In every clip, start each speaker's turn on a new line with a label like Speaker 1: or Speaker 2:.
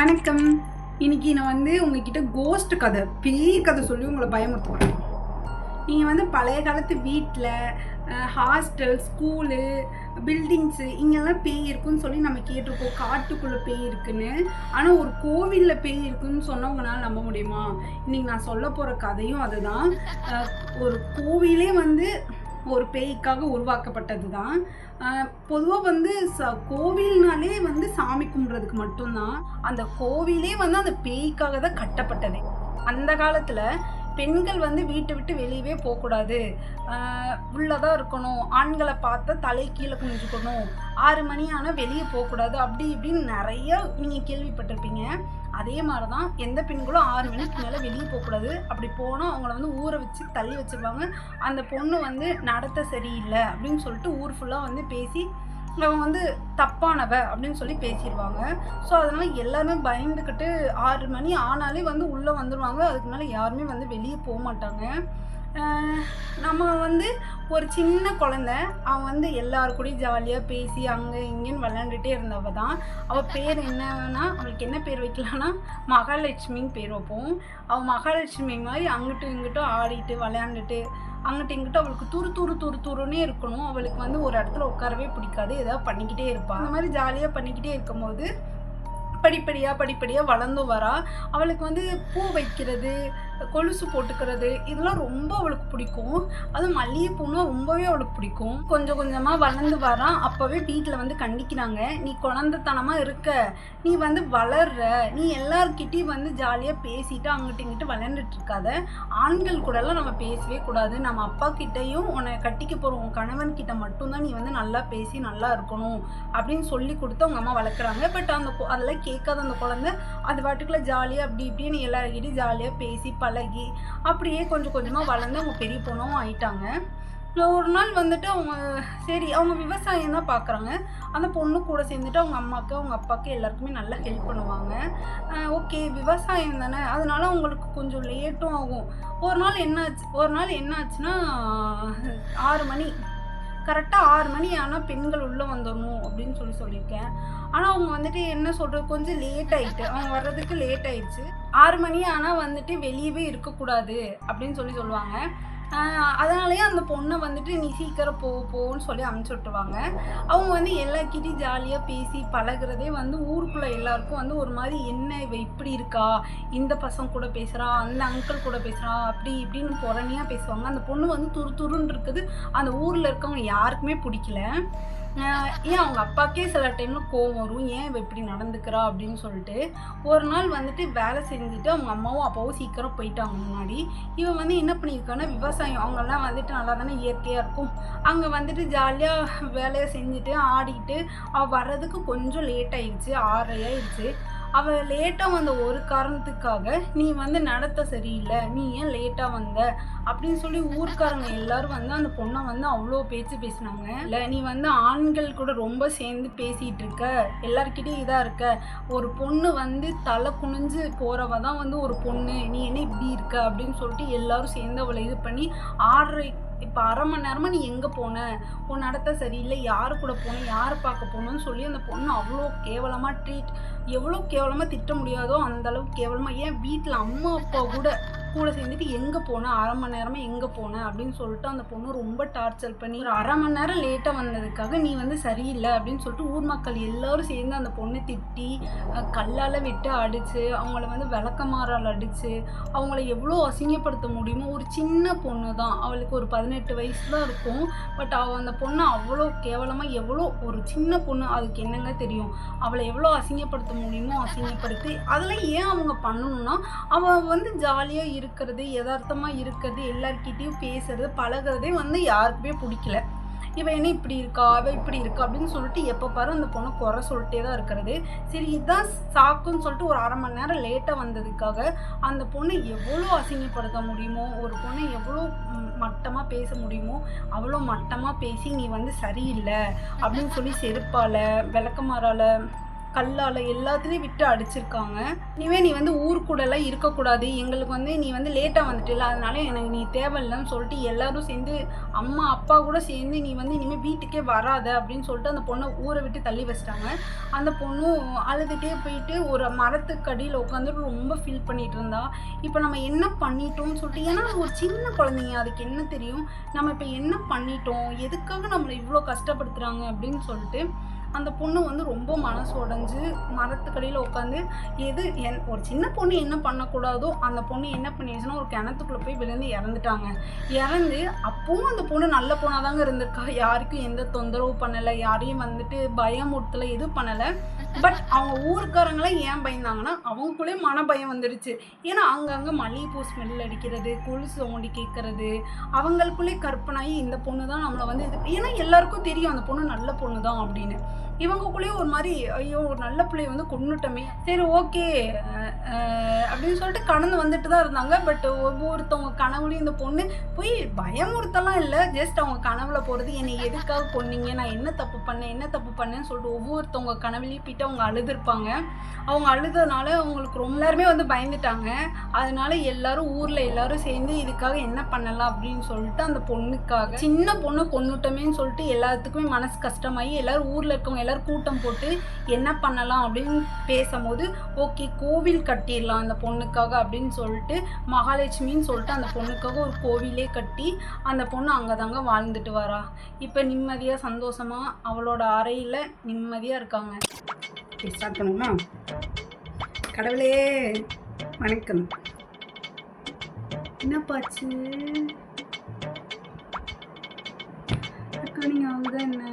Speaker 1: வணக்கம். இன்னைக்கு நான் உங்ககிட்ட கோஸ்ட் கதை, பேய் கதை சொல்லி உங்களை பயமுறுத்துவேன். நீங்கள் பழைய காலத்து வீட்டில், ஹாஸ்டல், ஸ்கூலு, பில்டிங்ஸு இங்கெல்லாம் பேய் இருக்குன்னு சொல்லி நம்ம கேட்டிருக்கோம். காட்டுக்குள்ளே பேய் இருக்குன்னு. ஆனால் ஒரு கோவிலில் பேய் இருக்குன்னு சொன்னால் உங்களால் நம்ப முடியுமா? இன்றைக்கி நான் சொல்ல போகிற கதையும் அதுதான். ஒரு கோவிலே ஒரு பேய்க்காக உருவாக்கப்பட்டது தான். பொதுவாக கோவில்னாலே சாமி கும்பிட்றதுக்கு மட்டும்தான். அந்த கோவிலே அந்த பேய்க்காக தான் கட்டப்பட்டது. அந்த காலத்தில் பெண்கள் வீட்டை விட்டு வெளியவே போகக்கூடாது, உள்ளதான் இருக்கணும், ஆண்களை பார்த்தா தலை கீழே குனிஞ்சுக்கணும், 6 மணி ஆனால் வெளியே போகக்கூடாது, அப்படி இப்படின்னு நிறைய நீங்கள் கேள்விப்பட்டிருப்பீங்க. அதே மாதிரி தான் எந்த பெண்களும் 6 மணிக்கு மேலே வெளியே போகக்கூடாது. அப்படி போனால் அவங்கள ஊரை வச்சு தள்ளி வச்சுருவாங்க. அந்த பொண்ணு நடத்த சரியில்லை அப்படின்னு சொல்லிட்டு ஊர் ஃபுல்லாக பேசி அவங்க தப்பானவ அப்படின்னு சொல்லி பேசிடுவாங்க. ஸோ அதனால் எல்லாருமே பயந்துக்கிட்டு 6 மணி ஆனாலே உள்ளே வந்துடுவாங்க. அதுக்கு மேலே யாருமே வெளியே போக மாட்டாங்க. நம்ம ஒரு சின்ன குழந்தை, அவன் எல்லாரு கூடயும் ஜாலியாக பேசி அங்கே இங்கேன்னு விளையாண்டுட்டே இருந்தவ தான். அவள் பேர் என்னன்னா, அவளுக்கு என்ன பேர் வைக்கலான்னா மகாலட்சுமின்னு பேர் வைப்போம். அவள் மகாலட்சுமி மாதிரி அங்கிட்டும் இங்கிட்டும் ஆடிட்டு விளையாண்டுட்டு அங்கிட்ட இங்கிட்ட அவளுக்கு துருன்னே இருக்கணும். அவளுக்கு ஒரு இடத்துல உட்காரவே பிடிக்காது, ஏதாவது பண்ணிக்கிட்டே இருப்பாள். அந்த மாதிரி ஜாலியாக பண்ணிக்கிட்டே இருக்கும்போது படிப்படியாக வளர்ந்து வரா. அவளுக்கு பூ வைக்கிறது, கொலுசு போட்டுக்கிறது இதெல்லாம் ரொம்ப அவளுக்கு பிடிக்கும். அதுவும் மல்லிகைப்பூனா ரொம்பவே அவளுக்கு பிடிக்கும். கொஞ்சம் கொஞ்சமாக வளர்ந்து வரான். அப்போவே வீட்டில் கண்டிக்கிறாங்க, நீ குழந்தைத்தனமாக இருக்க, நீ வளர்ற, நீ எல்லார்கிட்டையும் ஜாலியாக பேசிட்டு அங்கிட்ட இங்கிட்ட விளையாண்டுட்டு இருக்காத, ஆண்கள் கூடலாம் நம்ம பேசவே கூடாது, நம்ம அப்பா கிட்டையும் உன்னை கட்டிக்க போகிற உன் கணவன் கிட்ட மட்டும்தான் நீ நல்லா பேசி நல்லா இருக்கணும் அப்படின்னு சொல்லி கொடுத்து அவங்க அம்மா வளர்க்குறாங்க. பட் அதெல்லாம் கேட்காத அந்த குழந்தை அது பாட்டுக்குள்ள ஜாலியாக அப்படி இப்படின்னு எல்லாருக்கிட்டையும் ஜாலியாக பேசி பழகி அப்படியே கொஞ்சம் கொஞ்சமாக வளர்ந்து அவங்க பெரிய பொண்ணும் ஆயிட்டாங்க. ஒரு நாள் அவங்க சரி அவங்க விவசாயம் தான் பார்க்குறாங்க. அந்த பொண்ணு கூட சேர்ந்துட்டு அவங்க அம்மாவுக்கு அவங்க அப்பாவுக்கு எல்லாருக்குமே நல்லா ஹெல்ப் பண்ணுவாங்க. ஓகே, விவசாயம் தானே, அதனால அவங்களுக்கு கொஞ்சம் லேட்டும் ஆகும். ஒரு நாள் என்ன ஆச்சுன்னா 6 மணி கரெக்டாக 6 மணி ஆனால் பெண்கள் உள்ளே வந்துடணும் அப்படின்னு சொல்லியிருக்கேன். ஆனால் அவங்க என்ன சொல்கிறது, கொஞ்சம் லேட் ஆகிட்டு, அவங்க வர்றதுக்கு லேட் ஆயிடுச்சு. 6 மணி ஆனால் வெளியவே இருக்கக்கூடாது அப்படின்னு சொல்லுவாங்க. அதனாலேயே அந்த பொண்ணை நீ சீக்கிரம் போன்னு சொல்லி அனுப்பிச்சி விட்டுருவாங்க. அவங்க எல்லார்கிட்டையும் ஜாலியாக பேசி பழகிறதே ஊருக்குள்ளே எல்லாருக்கும் ஒரு மாதிரி, என்ன இவ இப்படி இருக்கா, இந்த பசங்க கூட பேசுகிறா, அந்த அங்கிள் கூட பேசுகிறா, அப்படி இப்படின்னு புறணியாக பேசுவாங்க. அந்த பொண்ணு துருன்னு இருக்குது. அந்த ஊரில் இருக்கவங்க யாருக்குமே பிடிக்கல. ஏன் அவங்க அப்பாக்கே சில டைமில் கோவம் வரும், ஏன் இவ இப்படி நடந்துக்கிறா அப்படின்னு சொல்லிட்டு. ஒரு நாள் வேலை செஞ்சுட்டு அவங்க அம்மாவும் அப்பாவும் சீக்கிரம் போயிட்டாங்க முன்னாடி. இவன் என்ன பண்ணியிருக்கான்னா, விவசாயம் அவங்கெல்லாம் நல்லா தானே இயற்கையாக இருக்கும், அங்கே ஜாலியாக வேலையை செஞ்சுட்டு ஆடிக்கிட்டு அவள் வர்றதுக்கு கொஞ்சம் லேட் ஆயிடுச்சு, 6:30 ஆயிடுச்சு. அவள் லேட்டாக வந்த ஒரு காரணத்துக்காக, நீ நடத்த சரியில்லை, நீ ஏன் லேட்டாக வந்த அப்படின்னு சொல்லி ஊர்க்காரங்க எல்லாரும் அந்த பொண்ணை அவ்வளோ பேச்சு பேசினாங்க. இல்லை, நீ ஆண்கள் கூட ரொம்ப சேர்ந்து பேசிகிட்டு இருக்க, எல்லாருக்கிட்டையும் இதாக இருக்க, ஒரு பொண்ணு தலை குனிஞ்சு போகிறவ தான் ஒரு பொண்ணு, நீ என்ன இப்படி இருக்க அப்படின்னு சொல்லிட்டு எல்லாரும் சேர்ந்து அவளை இது பண்ணி 6:30 இப்போ 1/2 மணி நேரமாக நீ எங்கே போன, உன் நடத்த சரியில்லை, யாரு கூட போன, யாரை பார்க்க போகணுன்னு சொல்லி அந்த பொண்ணு அவ்வளோ கேவலமாக எவ்வளோ கேவலமாக திட்ட முடியாதோ அந்தளவுக்கு கேவலமாக. ஏன் வீட்டில் அம்மா அப்பா கூட சேர்ந்துட்டு எங்கே போனேன், 1/2 மணி நேரமாக எங்கே போனேன் அப்படின்னு சொல்லிட்டு அந்த பொண்ணு ரொம்ப டார்ச்சர் பண்ணி, ஒரு 1/2 மணி நேரம் லேட்டாக வந்ததுக்காக நீ சரியில்லை அப்படின்னு சொல்லிட்டு ஊர் மக்கள் எல்லோரும் சேர்ந்து அந்த பொண்ணை திட்டி கல்லால் விட்டு அடித்து, அவங்கள விளக்கமாறால் அடித்து, அவங்கள எவ்வளோ அசிங்கப்படுத்த முடியுமோ. ஒரு சின்ன பொண்ணு தான், அவளுக்கு ஒரு 18 வயசு தான் இருக்கும். பட் அந்த பொண்ணை அவ்வளோ கேவலமாக, எவ்வளோ ஒரு சின்ன பொண்ணு, அதுக்கு என்னங்க தெரியும், அவளை எவ்வளோ அசிங்கப்படுத்த முடியுமோ அசிங்கப்படுத்தி, அதெல்லாம் ஏன் அவங்க பண்ணணும்னா, அவள் ஜாலியாக இருக்கிறது, யதார்த்தமாக இருக்கிறது, எல்லார்கிட்டையும் பேசுறது பழகிறதே யாருக்குமே பிடிக்கல. இவன் என்ன இப்படி இருக்கா, அவள் இப்படி இருக்கா அப்படின்னு சொல்லிட்டு எப்போ பாரு அந்த பொண்ணை குறை சொல்லிட்டே தான் இருக்கிறது. சரி, இதுதான் சாக்குன்னு சொல்லிட்டு ஒரு 1/2 மணி நேரம் லேட்டாக வந்ததுக்காக அந்த பொண்ணை எவ்வளோ அசிங்கப்படுத்த முடியுமோ, ஒரு பொண்ணை எவ்வளோ மட்டமாக பேச முடியுமோ அவ்வளோ மட்டமாக பேசி, நீ சரியில்லை அப்படின்னு சொல்லி செருப்பால் விளக்கமாறால் கல்லால் எல்லாத்துலேயும் விட்டு அடிச்சிருக்காங்க. இனிமே நீ வந்து ஊர் கூடலாம் இருக்கக்கூடாது, எங்களுக்கு வந்து நீ வந்து லேட்டாக வந்துட்டில்ல, அதனால எனக்கு நீ தேவையில்லைன்னு சொல்லிட்டு எல்லாரும் சேர்ந்து அம்மா அப்பா கூட சேர்ந்து நீ வந்து இனிமேல் வீட்டுக்கே வராத அப்படின்னு சொல்லிட்டு அந்த பொண்ணை ஊரை விட்டு தள்ளி வச்சிட்டாங்க. அந்த பொண்ணும் அழுதுகிட்டே போயிட்டு ஒரு மரத்துக்கு அடியில் உட்காந்துட்டு ரொம்ப ஃபீல் பண்ணிகிட்டு இருந்தா. இப்போ நம்ம என்ன பண்ணிட்டோம்னு சொல்லிட்டு, ஏன்னா ஒரு சின்ன குழந்தைங்க, அதுக்கு என்ன தெரியும் நம்ம இப்போ என்ன பண்ணிட்டோம், எதுக்காக நம்மளை இவ்வளோ கஷ்டப்படுத்துகிறாங்க அப்படின்னு சொல்லிட்டு அந்த பொண்ணு வந்து ரொம்ப மனசு உடஞ்சி மரத்துக்கடியில் உட்காந்து ஒரு சின்ன பொண்ணு என்ன பண்ணக்கூடாதோ அந்த பொண்ணு என்ன பண்ணிடுச்சுன்னா ஒரு கிணத்துக்குள்ளே போய் விழுந்து இறந்துட்டாங்க. இறந்து அப்பவும் அந்த பொண்ணு நல்ல பொண்ணாக தாங்க இருந்திருக்கா, யாருக்கும் எந்த தொந்தரவு பண்ணலை, யாரையும் வந்துட்டு பயமுறுத்தலை, எதுவும் பண்ணலை. பட் அவங்க ஊருக்காரங்களாம் ஏன் பயந்தாங்கன்னா அவங்களுக்குள்ளே மன பயம் வந்துடுச்சு. ஏன்னா அங்கங்கே மல்லிகைப்பூ ஸ்மெல் அடிக்கிறது, கொலுசு ஓண்டி கேட்கறது, அவங்களுக்குள்ளே கற்பனாகி இந்த பொண்ணு தான் நம்மளை வந்து ஏன்னா எல்லாருக்கும் தெரியும் அந்த பொண்ணு நல்ல பொண்ணு தான் அப்படின்னு. இவங்களுக்குள்ளேயே ஒரு மாதிரி ஐயோ ஒரு நல்ல பிள்ளைய வந்து கொன்னுட்டோமே, சரி ஓகே அப்படின்னு சொல்லிட்டு கடந்து வந்துட்டு தான் இருந்தாங்க. பட் ஒவ்வொருத்தவங்க கனவுலையும் இந்த பொண்ணு போய் பயமுறுத்தலாம் இல்லை, ஜஸ்ட் அவங்க கனவுல போகிறது என்னை எதுக்காக கொன்னீங்க, நான் என்ன தப்பு பண்ணேன்னு சொல்லிட்டு ஒவ்வொருத்தவங்க கனவுலையும் போயிட்டு அவங்க அழுதுருப்பாங்க. அவங்க அழுதனால அவங்களுக்கு ரொம்ப எல்லாருமே வந்து பயந்துட்டாங்க. அதனால எல்லாரும் ஊரில் எல்லாரும் சேர்ந்து இதுக்காக என்ன பண்ணலாம் அப்படின்னு சொல்லிட்டு அந்த பொண்ணுக்காக சின்ன பொண்ணை கொன்னுட்டோமேன்னு சொல்லிட்டு எல்லாத்துக்குமே மனசு கஷ்டமாகி எல்லாரும் ஊரில் இருக்கவங்க எல்லாரும் கூட்டம் போட்டு என்ன பண்ணலாம் அப்படின்னு பேசும்போது ஓகே கோவில் கட்டிடலாம் அந்த பொண்ணுக்காக அப்படின்னு சொல்லிட்டு மகாலட்சுமின்னு சொல்லிட்டு அந்த பொண்ணுக்காக ஒரு கோவிலே கட்டி அந்த பொண்ணு அங்கே தாங்க வாழ்ந்துட்டு வரா. இப்போ நிம்மதியாக சந்தோஷமாக அவளோட அறையில் நிம்மதியாக இருக்காங்க. ஸ்டார்ட் பண்ணுமா? கடவுளே வணக்கம். என்னப்பாச்சு அக்கா, நீங்கள் அவங்க என்ன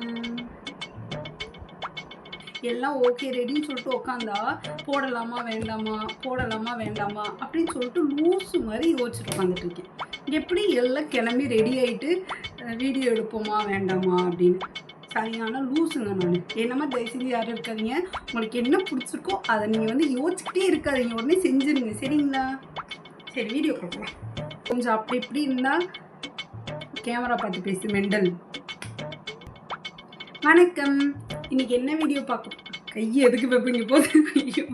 Speaker 1: எல்லாம் ஓகே ரெடின்னு சொல்லிட்டு உட்காந்தா போடலாமா வேண்டாமா அப்படின்னு சொல்லிட்டு லூஸு மாதிரி யோசிச்சுட்டு உட்காந்துட்டு இருக்கேன். எப்படி எல்லாம் கிளம்பி ரெடி ஆகிட்டு வீடியோ எடுப்போமா வேண்டாமா அப்படின்னு. சரியான லூஸுங்க நான். என்னமா தயவு செஞ்சு யாரும் இருக்காதீங்க, உங்களுக்கு என்ன பிடிச்சிருக்கோ அதை நீங்கள் வந்து யோசிச்சுக்கிட்டே இருக்காதீங்க, உடனே செஞ்சுருங்க சரிங்களா? சரி வீடியோ கொடுக்கலாம். கொஞ்சம் அப்படி இப்படி இருந்தால் கேமரா பார்த்து பேசு மெண்டல். வணக்கம். இன்னைக்கு என்ன வீடியோ பார்க்க கையை எதுக்கு வைப்பீங்க போது ஐயோ